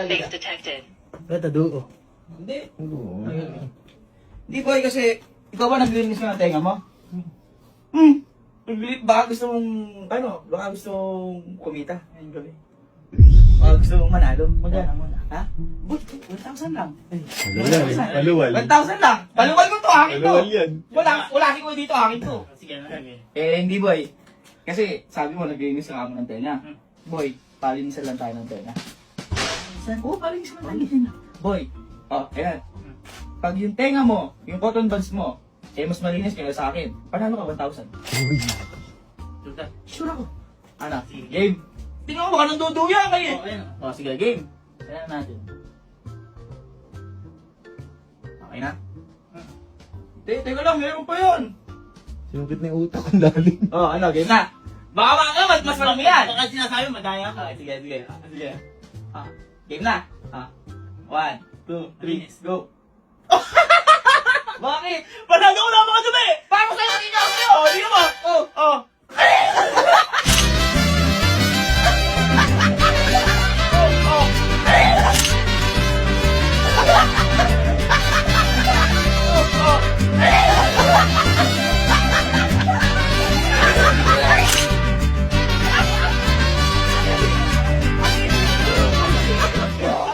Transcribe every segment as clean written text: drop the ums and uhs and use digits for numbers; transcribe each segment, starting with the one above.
Safe detected. Ito, duo. Hindi. Hindi boy, kasi ikaw ba naglinis ka ng tenga mo? Baka gusto mong, baka gusto mong kumita ngayong gabi. Baka gusto mong manalo. Magkano muna? Ha? Boy, 1,000 lang. Maluwal. 1,000 lang. Paluwal mo to, akin to. Maluwal yan. Wala si ko dito, akin to. Sige na lang eh. Hindi boy. Kasi sabi mo naglinis ka mo ng tenga. Boy, palinisan lang tayo ng tenga. Oo, palinisan lang tayo. Boy, ayan. Pag yung tenga mo, yung cotton buds mo, mas malinis kaya sa akin. Panalo ka 1,000. Sure ako. Ano? Game. Tingnan mo, baka nang duduya kayo. Ayun. Sige, game. Kaya natin. Okay na? Teka lang, meron pa yun. Sinupit na yung utak kong lalim. Game na. Baka mas marami yan. Baka sinasabi madaya ka. Sige. Game na. 1, 2, 3, go. Bakit? Panalo ko na mga dumi! Paano sa'yo hindi niya ako? Hindi mo.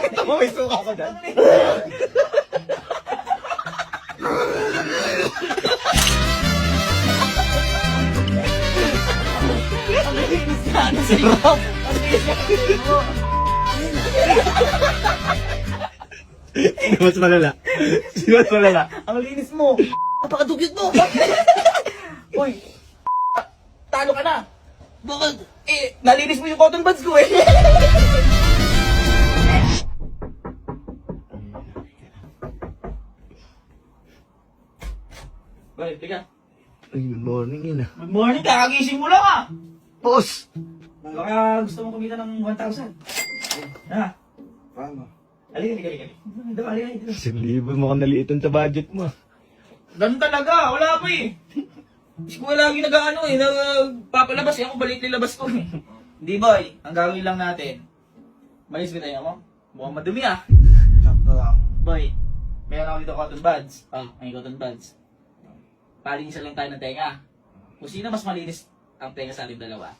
Ito mo, may suka ko dyan. Sarap. Mas malala. Mas malala. Ang linis mo. Napakadugyot mo. Uy. Talo ka na. Bakit? Nalinis mo yung cotton buds ko eh. Boy, tiga. Ay, good morning yun ah. Good morning, kakagising mo lang ah. Boss! Baka gusto mo kumita ng 1,000. Ha? Paano? Halika. Dali. 1,000 mukhang naliitan sa budget mo. Ganun talaga, wala pa eh. Si Kuya lagi nagpapalabas eh, ako balik nilabas ko eh. Hindi boy, ang gagawin lang natin. Malis ba tayo mo? Mukhang madumi ah. Sakto lang. Boy, meron ako dito cotton buds. May cotton buds. Palinisan lang tayo ng tenga. Kung sino mas malinis ang tenga sa ating dalawa,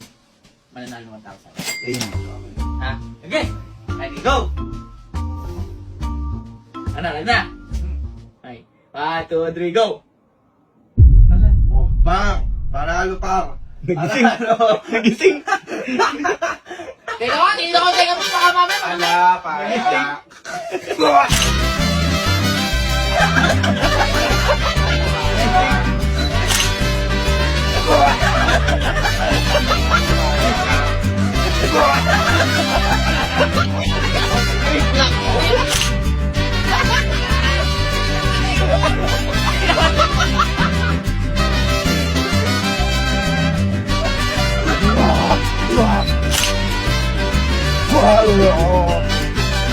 mananalo ng 1,000. Ayun. Ha? Okay, ready, go! Ano na? Okay, 1, 2, 3, go! Oh, pang! Panalo pang! Nagising! Nagising! Teka ko, tingin ako tenga mo baka mamaya. Pala!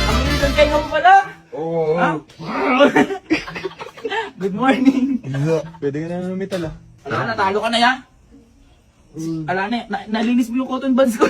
Ang linis ang tenga mo pala! Oo. Ha? Good morning! Pwede ka na lumital ah. Ala, natalo ka na yan? Ala na, nalinis mo yung cotton buds ko.